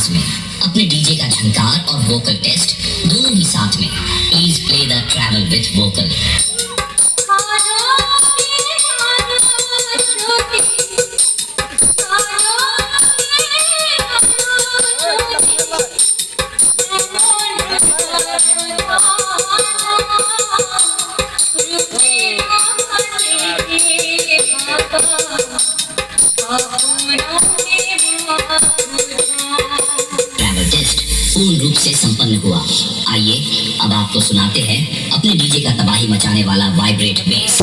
आवाज में अपने डीजे का झंकार और वोकल टेस्ट दोनों ही साथ में। Please play the travel with vocal. Travel taste पूर्ण रूप से संपन्न हुआ। आइए अब आपको सुनाते हैं अपने डीजे का तबाही मचाने वाला वाइब्रेट बेस।